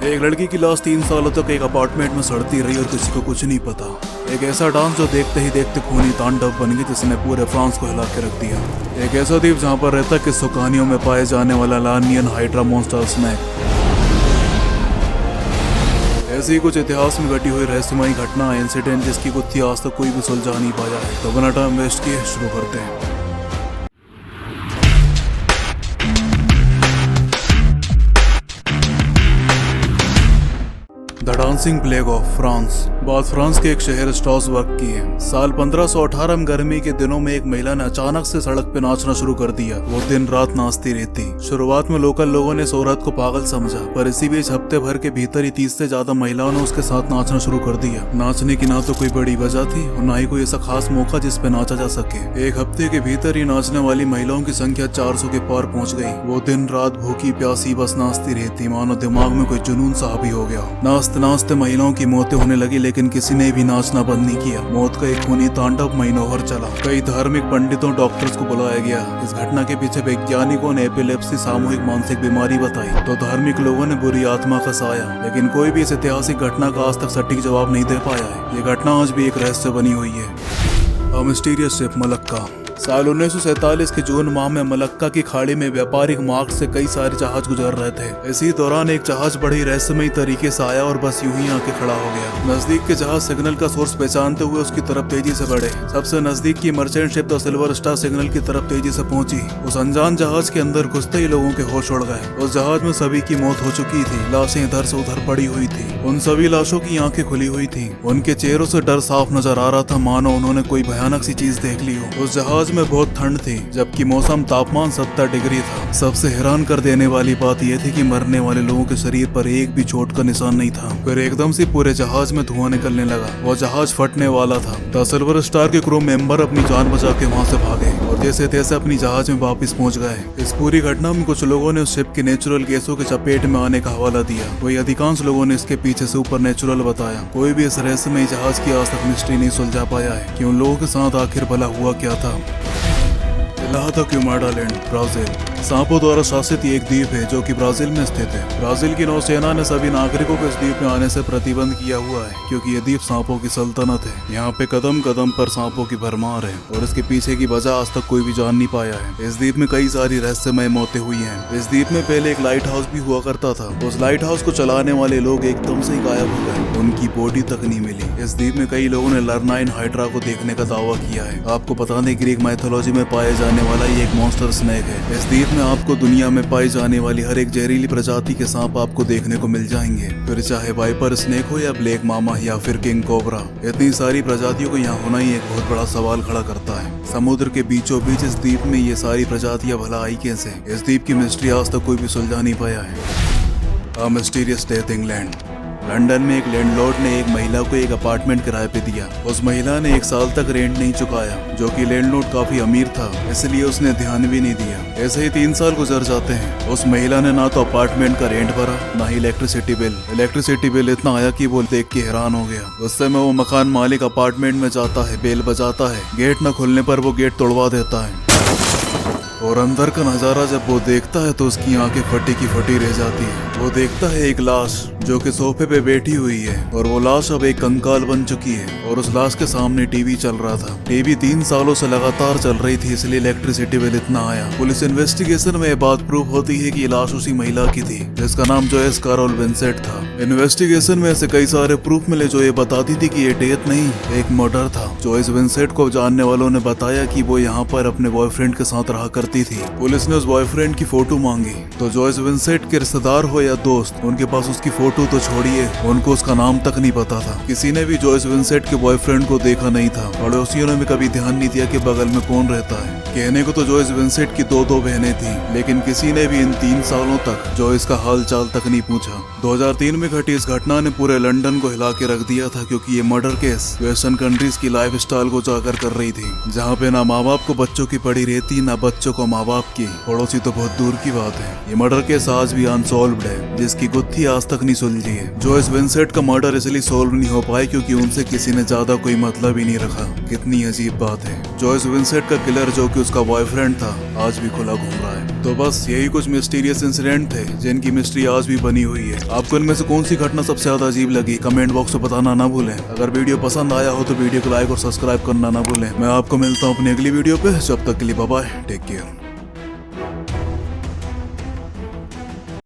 एक लड़की की लाश 3 सालों तक एक अपार्टमेंट में सड़ती रही और किसी को कुछ नहीं पता। एक ऐसा डांस जो देखते ही देखते खूनी तांडव बन गया जिसने पूरे फ्रांस को हिला के रख दिया। एक ऐसा द्वीप जहां पर रहता किस्सों कहानियों में पाए जाने वाला लार्नियन हाइड्रा मॉन्स्टर स्नेक। ऐसी ही कुछ इतिहास में घटी हुई रहस्यमयी घटना इंसिडेंट जिसकी गुत्थी आज तक कोई भी सुलझा नहीं पाया है। तो बिना टाइम वेस्ट किए शुरू करते हैं। The dancing plague of France. बात फ्रांस के एक शहर स्ट्रासबर्ग की है। साल 1518 में गर्मी के दिनों में एक महिला ने अचानक से सड़क पे नाचना शुरू कर दिया। वो दिन रात नाचती रहती। शुरुआत में लोकल लोगों ने इस औरत को पागल समझा, पर इसी बीच हफ्ते भर के भीतर ही 30 से ज्यादा महिलाओं ने उसके साथ नाचना शुरू कर दिया। नाचने की ना तो कोई बड़ी वजह थी और ना ही कोई ऐसा खास मौका जिस पे नाचा जा सके। एक हफ्ते के भीतर ही नाचने वाली महिलाओं की संख्या 400 के पार पहुंच गई। वो दिन रात भूखी प्यासी बस नाचती रहती, मानो दिमाग में कोई जुनून सा हावी हो गया। नाचते नाचते महिलाओं की मौतें होने लगी, लेकिन किसी ने भी नाचना बंद नहीं किया। मौत का एक खूनी तांडव महीनों भर चला। कई धार्मिक पंडितों डॉक्टर्स को बुलाया गया। इस घटना के पीछे वैज्ञानिकों ने एपिलेप्सी सामूहिक मानसिक बीमारी बताई, तो धार्मिक लोगों ने बुरी आत्मा का साया। लेकिन कोई भी इस ऐतिहासिक घटना का आज तक सटीक जवाब नहीं दे पाया है। ये घटना आज भी एक रहस्य बनी हुई है। Mysterious ship Malacca. साल 1947 के जून माह में मलक्का की खाड़ी में व्यापारिक मार्ग से कई सारे जहाज गुजर रहे थे। इसी दौरान एक जहाज बड़ी रहस्यमयी तरीके से आया और बस यूं ही आके खड़ा हो गया। नजदीक के जहाज सिग्नल का सोर्स पहचानते हुए उसकी तरफ तेजी से बढ़े। सबसे नजदीक की merchant ship the silver star signal की तरफ तेजी से पहुंची। उस अनजान जहाज के अंदर घुसते ही लोगों के होश उड़ गए। उस जहाज में सभी की मौत हो चुकी थी। लाशें इधर से उधर पड़ी हुई थी। उन सभी लाशों की आंखें खुली हुई थी। उनके चेहरों से डर साफ नजर आ रहा था, मानो उन्होंने कोई भयानक सी चीज देख ली हो। उस जहाज में बहुत ठंड थी, जबकि मौसम तापमान 70 डिग्री था। सबसे हैरान कर देने वाली बात यह थी कि मरने वाले लोगों के शरीर पर एक भी चोट का निशान नहीं था। फिर एकदम से पूरे जहाज में धुआं निकलने लगा। वो जहाज फटने वाला था। द सिल्वर स्टार के क्रू मेंबर अपनी जान बचा के वहां से भागे और जैसे तैसे अपनी जहाज में वापस पहुंच गए। इस पूरी घटना में कुछ लोगों ने उस शिप के नेचुरल गैसों के चपेट में आने का हवाला दिया। वही अधिकांश लोगों ने इसके पीछे से ऊपर नेचुरल बताया। कोई भी इस रहस्यमयी जहाज की आज तक मिस्ट्री नहीं सुलझा पाया है कि उन लोगों के साथ आखिर भला हुआ क्या था। क्यूमाडालैंड, ब्राजील। सांपों द्वारा शासित एक द्वीप है जो कि ब्राजील में स्थित है। ब्राजील की नौसेना ने सभी नागरिकों को इस द्वीप में आने से प्रतिबंध किया हुआ है, क्योंकि ये द्वीप सांपों की सल्तनत है। यहाँ पे कदम कदम पर सांपों की भरमार है और इसके पीछे की वजह आज तक कोई भी जान नहीं पाया है। इस द्वीप में कई सारी रहस्यमय मौतें हुई हैं। इस द्वीप में पहले एक लाइट हाउस भी हुआ करता था। उस लाइट हाउस को चलाने वाले लोग एकदम से गायब हो गए। उनकी बॉडी तक नहीं मिली। इस द्वीप में कई लोगों ने लर्नाइन हाइड्रा को देखने का दावा किया है। आपको बता दें, ग्रीक माइथोलॉजी में पाए जाने वाला ये एक मॉन्स्टर स्नेक है। इस द्वीप में आपको दुनिया में पाई जाने वाली हर एक जहरीली प्रजाति के सांप आपको देखने को मिल जाएंगे। फिर चाहे वाइपर स्नेक हो या ब्लैक मामा या फिर किंग कोबरा, इतनी सारी प्रजातियों को यहाँ होना ही एक बहुत बड़ा सवाल खड़ा करता है। समुद्र के बीचों बीच इस द्वीप में ये सारी प्रजातियां भला आई कैसे? इस द्वीप की मिस्ट्री आज तक कोई भी सुलझा नहीं पाया है। Mysterious death England. लंदन में एक लैंडलॉर्ड ने एक महिला को एक अपार्टमेंट किराए पे दिया। उस महिला ने 1 साल तक रेंट नहीं चुकाया, जो कि लैंडलॉर्ड काफी अमीर था, इसलिए उसने ध्यान भी नहीं दिया। ऐसे ही 3 साल गुजर जाते हैं। उस महिला ने ना तो अपार्टमेंट का रेंट भरा, ना ही इलेक्ट्रिसिटी बिल। इलेक्ट्रिसिटी बिल इतना आया कि वो देख के हैरान हो गया। उस समय वो मकान मालिक अपार्टमेंट में जाता है, बेल बजाता है। गेट न खुलने पर वो गेट तोड़वा देता है और अंदर का नजारा जब वो देखता है तो उसकी आंखें फटी की फटी रह जाती है। वो देखता है एक लाश जो कि सोफे पे बैठी हुई है और वो लाश अब एक कंकाल बन चुकी है और उस लाश के सामने टीवी चल रहा था। टीवी 3 सालों से लगातार चल रही थी, इसलिए इलेक्ट्रिसिटी बिल इतना आया। पुलिस इन्वेस्टिगेशन में ये बात प्रूव होती है कि ये लाश उसी महिला की थी जिसका नाम जोयस कैरोल विंसेंट था। इन्वेस्टिगेशन में ऐसे कई सारे प्रूफ मिले जो ये बताती थी कि ये डेथ नहीं, एक मर्डर था। जोयस विंसेंट को जानने वालों ने बताया कि वो यहाँ पर अपने बॉयफ्रेंड के साथ रहा करती थी। पुलिस ने उस बॉयफ्रेंड की फोटो मांगी तो जोयस विंसेंट के रिश्तेदार हो या दोस्त, उनके पास उसकी फोटो तो छोड़िए, उनको उसका नाम तक नहीं पता था। किसी ने भी जोयस विंसेंट के बॉयफ्रेंड को देखा नहीं था। पड़ोसियों ने भी कभी ध्यान नहीं दिया कि बगल में कौन रहता है। कहने को तो जोयस विंसेंट की 2 बहनें थी, लेकिन किसी ने भी इन 3 सालों तक जोयस का हाल चाल तक नहीं पूछा। 2003 में घटी इस घटना ने पूरे लंदन को हिला के रख दिया था, क्योंकि ये मर्डर केस वेस्टर्न कंट्रीज की लाइफ स्टाइल को उजागर कर रही थी, जहाँ पे ना माँ बाप को बच्चों की पड़ी रहती, ना बच्चों को माँ बाप की। पड़ोसी तो बहुत दूर की बात है। ये मर्डर केस आज भी अनसॉल्व्ड है, जिसकी गुत्थी आज तक नहीं सुलझी है। जॉयस विंसेंट का मर्डर इसलिए सोल्व नहीं हो पाया क्योंकि उनसे किसी ने ज्यादा कोई मतलब ही नहीं रखा। कितनी अजीब बात है। जॉयस विंसेंट का किलर जो कि उसका बॉयफ्रेंड था आज भी खुला घूम रहा है। तो बस यही कुछ मिस्टीरियस इंसिडेंट थे जिनकी मिस्ट्री आज भी बनी हुई है। आपको इनमें से कौन सी घटना सबसे ज्यादा अजीब लगी कमेंट बॉक्स में बताना ना भूलें। अगर वीडियो पसंद आया हो तो वीडियो को लाइक और सब्सक्राइब करना ना भूलें। मैं आपको मिलता हूँ अपनी अगली वीडियो पे। जब तक के लिए बाय बाय, टेक केयर।